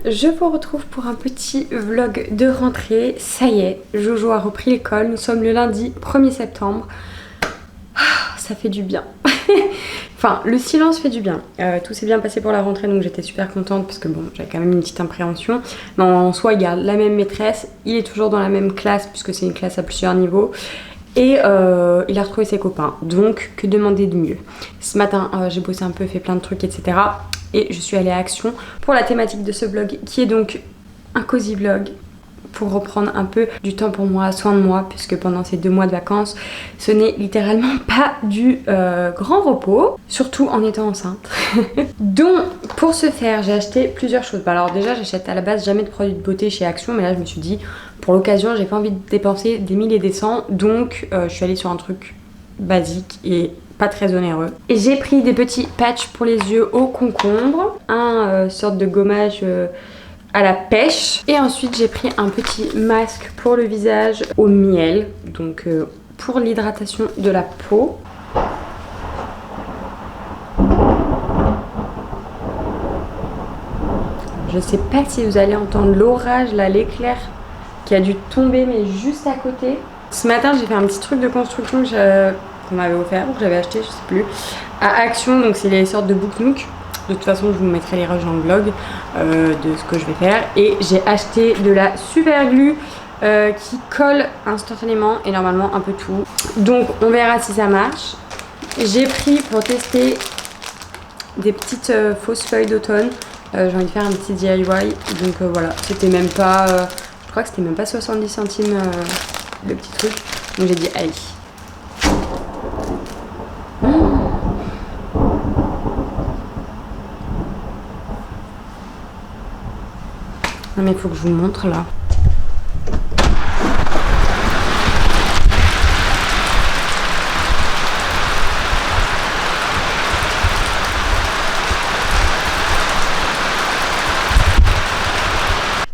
Je vous retrouve pour un petit vlog de rentrée. Ça y est, Jojo a repris l'école. Nous sommes le lundi 1er septembre. Ça fait du bien. Enfin, le silence fait du bien. Tout s'est bien passé pour la rentrée, donc j'étais super contente parce que bon, j'avais quand même une petite appréhension. Mais en soi, il garde la même maîtresse. Il est toujours dans la même classe puisque c'est une classe à plusieurs niveaux. Et il a retrouvé ses copains. Donc, que demander de mieux? Ce matin, j'ai bossé un peu, fait plein de trucs, etc. Et je suis allée à Action pour la thématique de ce vlog qui est donc un cozy vlog pour reprendre un peu du temps pour moi, soin de moi, puisque pendant ces 2 mois de vacances, ce n'est littéralement pas du grand repos, surtout en étant enceinte. Donc, pour ce faire, j'ai acheté plusieurs choses. Bah, alors déjà, j'achète à la base jamais de produits de beauté chez Action, mais là, je me suis dit, pour l'occasion, j'ai pas envie de dépenser des 1000 et des cents, donc je suis allée sur un truc basique et pas très onéreux. Et j'ai pris des petits patchs pour les yeux au concombre, un sorte de gommage à la pêche, et ensuite j'ai pris un petit masque pour le visage au miel, donc pour l'hydratation de la peau. Je sais pas si vous allez entendre l'orage là, l'éclair qui a dû tomber mais juste à côté. Ce matin j'ai fait un petit truc de construction qu'on m'avait offert, que j'avais acheté, je sais plus, à Action, donc c'est les sortes de book nook. De toute façon, je vous mettrai les rushs dans le vlog de ce que je vais faire. Et j'ai acheté de la super glue qui colle instantanément et normalement un peu tout. Donc on verra si ça marche. J'ai pris pour tester des petites fausses feuilles d'automne. J'ai envie de faire un petit DIY. Donc voilà, c'était même pas, je crois que c'était même pas 70 centimes le petit truc. Donc j'ai dit allez. Non mais il faut que je vous montre là.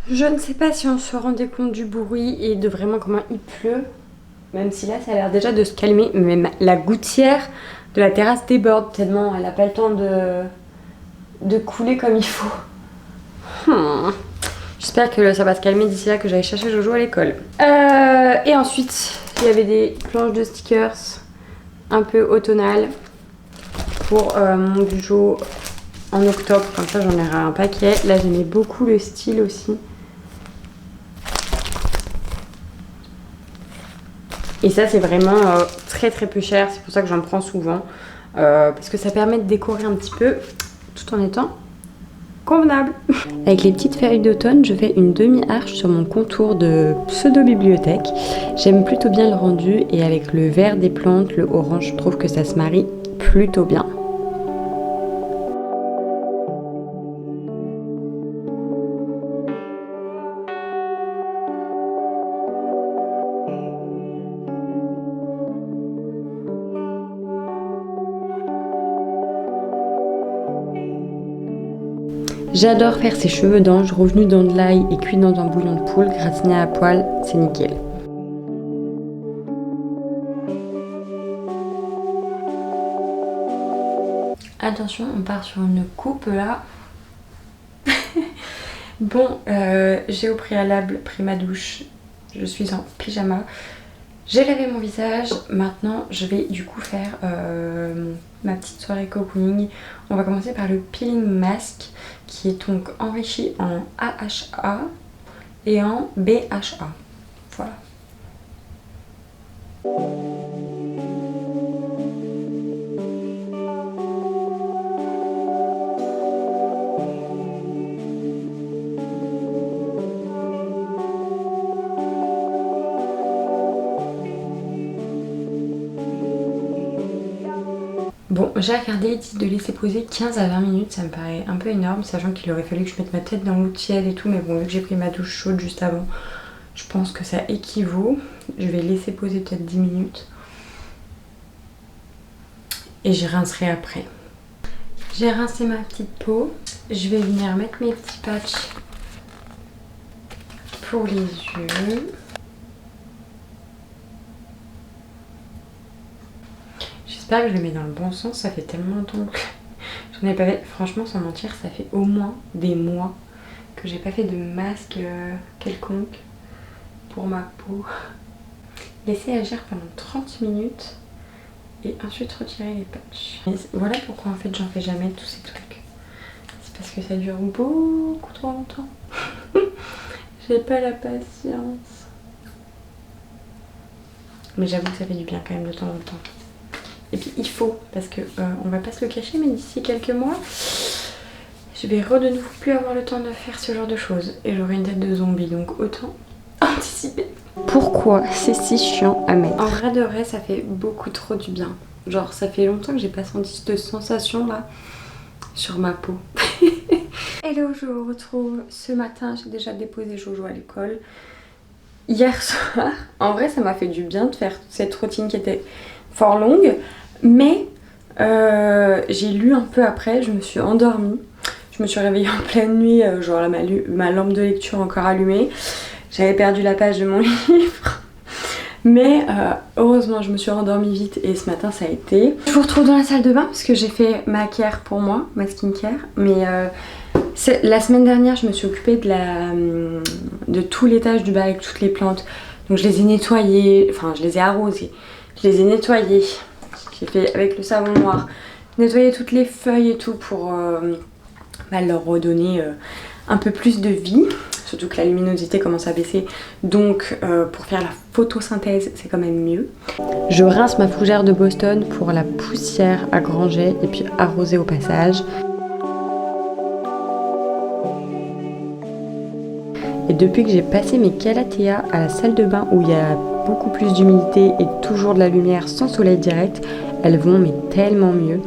Je ne sais pas si on se rendait compte du bruit et de vraiment comment il pleut. Même si là ça a l'air déjà de se calmer. Mais la gouttière de la terrasse déborde tellement elle n'a pas le temps de couler comme il faut. J'espère que ça va se calmer d'ici là que j'aille chercher Jojo à l'école. Et ensuite, il y avait des planches de stickers un peu automnales pour mon Bujo en octobre. Comme ça, j'en aurai un paquet. Là, j'aimais beaucoup le style aussi. Et ça, c'est vraiment très très peu cher. C'est pour ça que j'en prends souvent. Parce que ça permet de décorer un petit peu tout en étant convenable. Avec les petites feuilles d'automne, je fais une demi-arche sur mon contour de pseudo-bibliothèque. J'aime plutôt bien le rendu et avec le vert des plantes, le orange, je trouve que ça se marie plutôt bien. J'adore faire ses cheveux d'ange revenus dans de l'ail et cuits dans un bouillon de poule, gratiné à poil, c'est nickel. Attention, on part sur une coupe là. Bon, j'ai au préalable pris ma douche, je suis en pyjama. J'ai lavé mon visage, maintenant je vais du coup faire ma petite soirée cocooning. On va commencer par le peeling mask qui est donc enrichi en AHA et en BHA. Voilà. Bon, j'ai regardé, il dit de laisser poser 15 à 20 minutes, ça me paraît un peu énorme, sachant qu'il aurait fallu que je mette ma tête dans l'eau tiède et tout, mais bon, vu que j'ai pris ma douche chaude juste avant, je pense que ça équivaut. Je vais laisser poser peut-être 10 minutes. Et je rincerai après. J'ai rincé ma petite peau, je vais venir mettre mes petits patchs pour les yeux. J'espère que je le mets dans le bon sens, ça fait tellement longtemps que j'en ai pas fait. Franchement, sans mentir, ça fait au moins des mois que j'ai pas fait de masque quelconque pour ma peau. Laisser agir pendant 30 minutes et ensuite retirer les patchs. Et voilà pourquoi en fait j'en fais jamais tous ces trucs. C'est parce que ça dure beaucoup trop longtemps. J'ai pas la patience. Mais j'avoue que ça fait du bien quand même de temps en temps. Et puis il faut, parce que on va pas se le cacher, mais d'ici quelques mois, je vais de nouveau plus avoir le temps de faire ce genre de choses. Et j'aurai une tête de zombie, donc autant anticiper. Pourquoi c'est si chiant à mettre? En vrai de vrai, ça fait beaucoup trop du bien. Genre ça fait longtemps que j'ai pas senti cette sensation là sur ma peau. Hello, je vous retrouve ce matin. J'ai déjà déposé Jojo à l'école. Hier soir, en vrai ça m'a fait du bien de faire cette routine qui était fort longue, mais j'ai lu un peu après, je me suis endormie, je me suis réveillée en pleine nuit, genre là, ma lampe de lecture encore allumée, j'avais perdu la page de mon livre, mais heureusement je me suis rendormie vite et ce matin ça a été. Je vous retrouve dans la salle de bain parce que j'ai fait ma care pour moi, ma skincare, mais la semaine dernière je me suis occupée de tout l'étage du bas avec toutes les plantes, donc je les ai nettoyées, enfin je les ai arrosées. Je les ai nettoyées, j'ai fait avec le savon noir, nettoyer toutes les feuilles et tout pour leur redonner un peu plus de vie. Surtout que la luminosité commence à baisser, donc pour faire la photosynthèse c'est quand même mieux. Je rince ma fougère de Boston pour la poussière à granger et puis arroser au passage. Et depuis que j'ai passé mes calathea à la salle de bain où il y a beaucoup plus d'humidité et toujours de la lumière sans soleil direct, elles vont mais tellement mieux.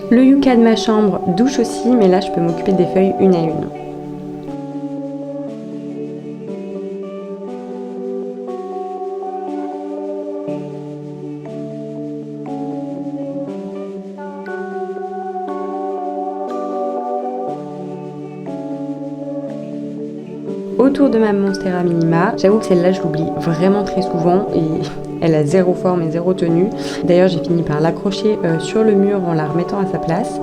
Le yucca de ma chambre douche aussi, mais là je peux m'occuper des feuilles une à une. Autour de ma Monstera Minima, j'avoue que celle-là je l'oublie vraiment très souvent et elle a zéro forme et zéro tenue. D'ailleurs j'ai fini par l'accrocher sur le mur en la remettant à sa place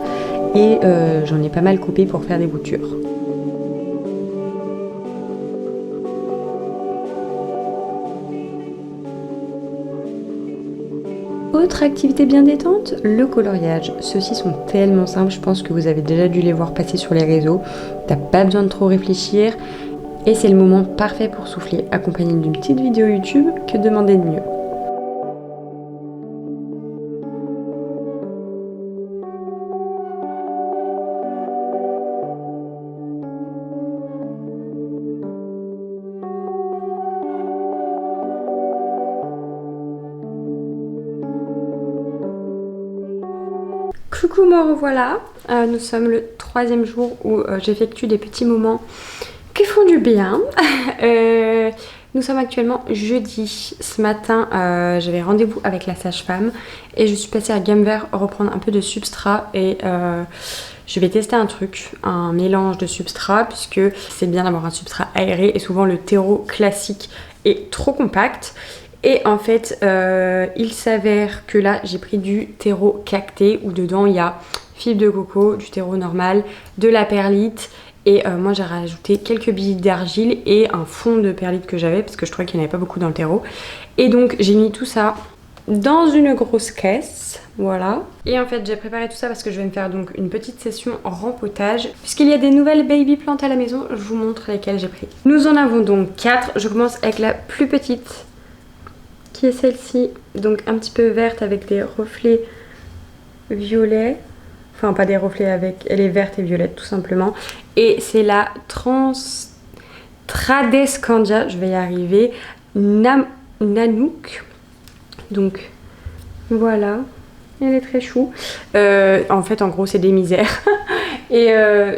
et j'en ai pas mal coupé pour faire des boutures. Autre activité bien détente, le coloriage. Ceux-ci sont tellement simples, je pense que vous avez déjà dû les voir passer sur les réseaux. T'as pas besoin de trop réfléchir. Et c'est le moment parfait pour souffler, accompagné d'une petite vidéo YouTube, que demander de mieux. Coucou, me revoilà. Nous sommes le 3e jour où j'effectue des petits moments qui font du bien. Nous sommes actuellement jeudi. Ce matin j'avais rendez-vous avec la sage-femme et je suis passée à Gamme Vert reprendre un peu de substrat et je vais tester un truc, un mélange de substrat, puisque c'est bien d'avoir un substrat aéré et souvent le terreau classique est trop compact. Et en fait il s'avère que là j'ai pris du terreau cacté où dedans il y a fibre de coco, du terreau normal, de la perlite. Et moi j'ai rajouté quelques billes d'argile et un fond de perlite que j'avais parce que je trouvais qu'il n'y en avait pas beaucoup dans le terreau. Et donc j'ai mis tout ça dans une grosse caisse, voilà. Et en fait j'ai préparé tout ça parce que je vais me faire donc une petite session en rempotage. Puisqu'il y a des nouvelles baby plantes à la maison, je vous montre lesquelles j'ai pris. Nous en avons donc 4, je commence avec la plus petite qui est celle-ci. Donc un petit peu verte avec des reflets violets. Enfin pas des reflets avec, elle est verte et violette tout simplement. Et c'est la Tradescandia, je vais y arriver, Nanook. Donc voilà, elle est très chou. En fait en gros c'est des misères. Et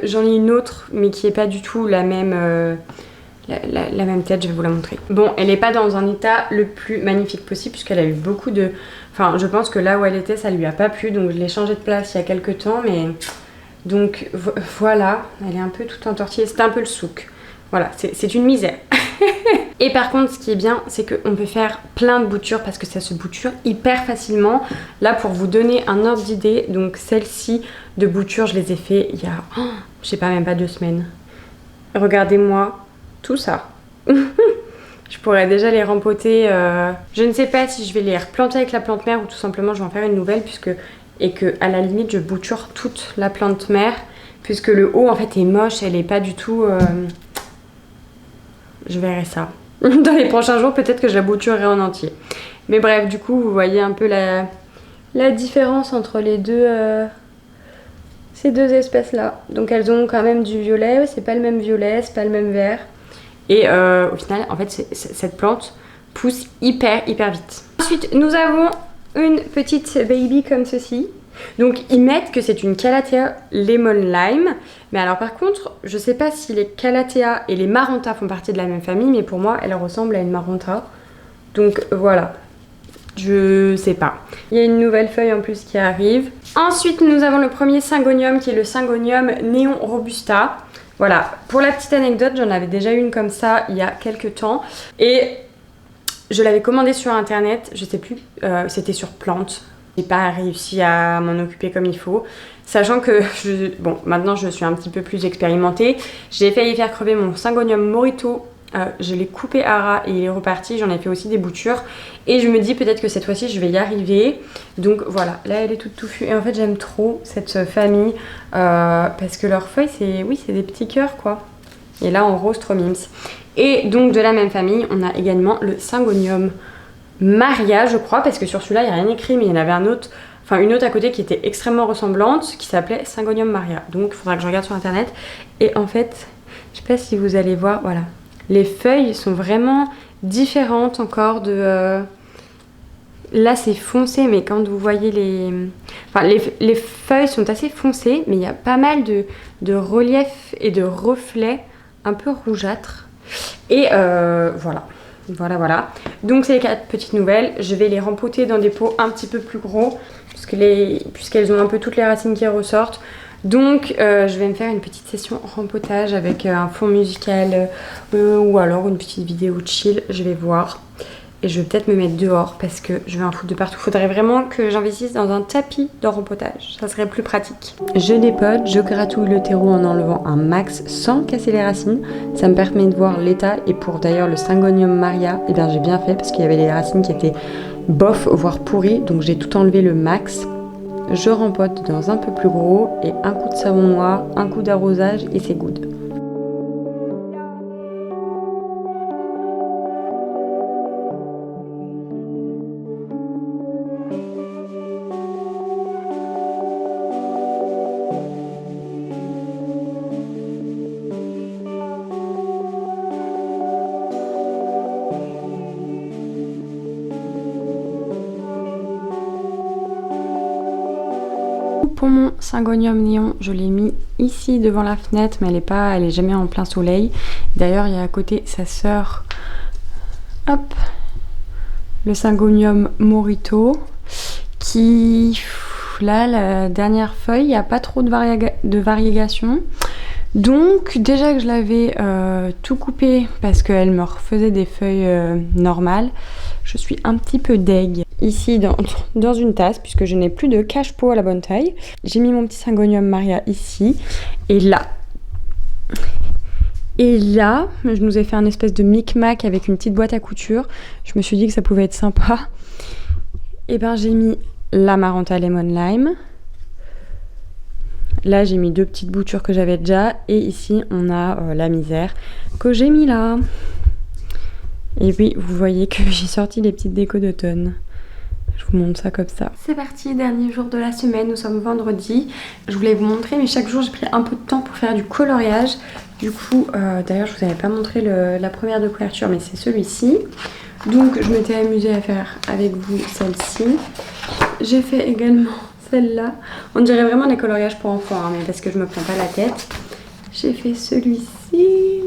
j'en ai une autre mais qui est pas du tout la même... la même tête, je vais vous la montrer. Bon, elle n'est pas dans un état le plus magnifique possible puisqu'elle a eu beaucoup de Enfin, je pense que là où elle était, ça lui a pas plu, donc je l'ai changé de place il y a quelques temps, mais... Donc voilà, elle est un peu toute entortillée, c'était un peu le souk. Voilà, c'est une misère. Et par contre, ce qui est bien, c'est qu'on peut faire plein de boutures parce que ça se bouture hyper facilement. Là, pour vous donner un ordre d'idée, donc celle-ci de bouture, je les ai fait il y a, je sais pas, même pas 2 semaines. Regardez-moi tout ça. Je pourrais déjà les rempoter. Je ne sais pas si je vais les replanter avec la plante mère ou tout simplement je vais en faire une nouvelle et que à la limite je bouture toute la plante mère puisque le haut en fait est moche, elle est pas du tout... Je verrai ça. Dans les prochains jours, peut-être que je la bouturerai en entier. Mais bref, du coup, vous voyez un peu la différence entre les deux, ces deux espèces-là. Donc elles ont quand même du violet, c'est pas le même violet, c'est pas le même vert. Et au final, en fait, cette plante pousse hyper vite. Ensuite, nous avons une petite baby comme ceci. Donc ils mettent que c'est une Calathea Lemon Lime. Mais alors par contre, je sais pas si les Calathea et les Maranta font partie de la même famille, mais pour moi, elle ressemble à une Maranta. Donc voilà, je sais pas. Il y a une nouvelle feuille en plus qui arrive. Ensuite, nous avons le premier Syngonium qui est le Syngonium Neon Robusta. Voilà, pour la petite anecdote, j'en avais déjà une comme ça il y a quelques temps. Et je l'avais commandé sur internet, je sais plus, c'était sur Plante. J'ai pas réussi à m'en occuper comme il faut. Sachant que, bon, maintenant je suis un petit peu plus expérimentée. J'ai failli faire crever mon Syngonium Morito. Je l'ai coupé à ras et il est reparti. J'en ai fait aussi des boutures. Et je me dis peut-être que cette fois-ci je vais y arriver. Donc voilà, là elle est toute touffue. Et en fait j'aime trop cette famille. Parce que leurs feuilles, c'est des petits cœurs quoi. Et là en rose trop mimes. Et donc de la même famille, on a également le Syngonium Maria, je crois, parce que sur celui-là, il n'y a rien écrit, mais il y en avait un autre, enfin une autre à côté qui était extrêmement ressemblante, qui s'appelait Syngonium Maria. Donc, il faudra que je regarde sur internet. Et en fait, je sais pas si vous allez voir, voilà. Les feuilles sont vraiment différentes encore de... Là, c'est foncé, mais quand vous voyez les... Enfin, les feuilles sont assez foncées, mais il y a pas mal de relief et de reflets un peu rougeâtres. Et voilà. Voilà. Donc c'est les 4 petites nouvelles. Je vais les rempoter dans des pots un petit peu plus gros puisqu'elles ont un peu toutes les racines qui ressortent. Donc je vais me faire une petite session rempotage avec un fond musical ou alors une petite vidéo chill. Je vais voir. Et je vais peut-être me mettre dehors parce que je vais en foutre de partout. Faudrait vraiment que j'investisse dans un tapis de rempotage. Ça serait plus pratique. Je dépote, je gratouille le terreau en enlevant un max sans casser les racines. Ça me permet de voir l'état. Et pour d'ailleurs le Syngonium Maria, eh bien j'ai bien fait parce qu'il y avait les racines qui étaient bof, voire pourries. Donc j'ai tout enlevé le max. Je rempote dans un peu plus gros et un coup de savon noir, un coup d'arrosage et c'est good. Pour mon Syngonium Néon, je l'ai mis ici devant la fenêtre, mais elle est jamais en plein soleil. D'ailleurs, il y a à côté sa sœur, hop, le Syngonium Morito, qui, là, la dernière feuille, il n'y a pas trop de variégation. Donc, déjà que je l'avais tout coupé parce qu'elle me refaisait des feuilles normales, je suis un petit peu deg. Ici dans une tasse, puisque je n'ai plus de cache-pot à la bonne taille. J'ai mis mon petit Syngonium Maria ici. Et là, je nous ai fait un espèce de micmac avec une petite boîte à couture. Je me suis dit que ça pouvait être sympa. Et ben j'ai mis la Maranta Lemon Lime. Là, j'ai mis 2 petites boutures que j'avais déjà. Et ici, on a la misère que j'ai mis là. Et puis, vous voyez que j'ai sorti les petites décos d'automne. Je vous montre ça comme ça. C'est parti, dernier jour de la semaine, nous sommes vendredi. Je voulais vous montrer, mais chaque jour j'ai pris un peu de temps pour faire du coloriage. Du coup, d'ailleurs je vous avais pas montré la première de couverture, mais c'est celui-ci. Donc je m'étais amusée à faire avec vous celle-ci. J'ai fait également celle-là. On dirait vraiment des coloriages pour enfants, hein, mais parce que je me prends pas la tête. J'ai fait celui-ci.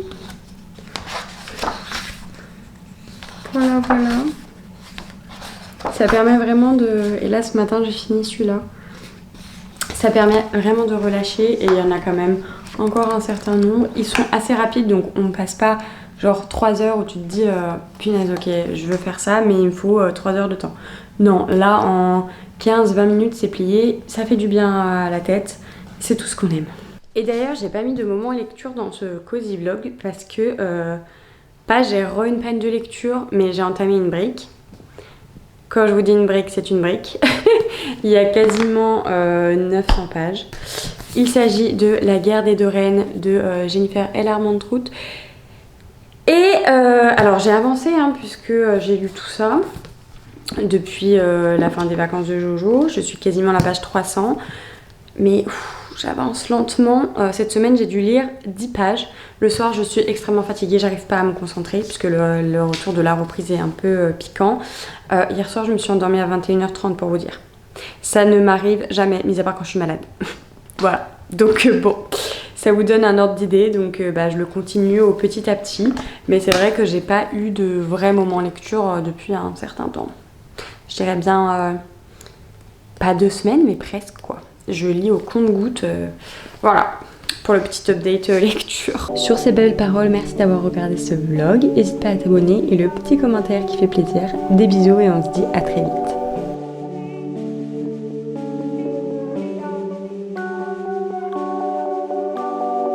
Voilà. ça permet vraiment de... Et là ce matin j'ai fini celui-là. Ça permet vraiment de relâcher et il y en a quand même encore un certain nombre. Ils sont assez rapides donc on passe pas genre 3 heures où tu te dis punaise ok je veux faire ça mais il me faut 3 heures de temps. Non, là en 15-20 minutes c'est plié, ça fait du bien à la tête, c'est tout ce qu'on aime. Et d'ailleurs j'ai pas mis de moment lecture dans ce cozy vlog parce que pas j'ai une panne de lecture mais j'ai entamé une brique. Quand je vous dis une brique, c'est une brique. Il y a quasiment 900 pages. Il s'agit de La guerre des deux reines de Jennifer L. Armentrout. Et alors j'ai avancé hein, puisque j'ai lu tout ça depuis la fin des vacances de Jojo. Je suis quasiment à la page 300. Mais j'avance lentement. Cette semaine, j'ai dû lire 10 pages. Le soir, je suis extrêmement fatiguée, j'arrive pas à me concentrer puisque le retour de la reprise est un peu piquant. Hier soir, je me suis endormie à 21h30 pour vous dire. Ça ne m'arrive jamais, mis à part quand je suis malade. Voilà, donc bon, ça vous donne un ordre d'idée. Donc je le continue au petit à petit. Mais c'est vrai que j'ai pas eu de vrai moment lecture depuis un certain temps. Je dirais bien pas 2 semaines, mais presque quoi. Je lis au compte-gouttes, voilà, pour le petit update lecture. Sur ces belles paroles, merci d'avoir regardé ce vlog. N'hésite pas à t'abonner et le petit commentaire qui fait plaisir. Des bisous et on se dit à très vite.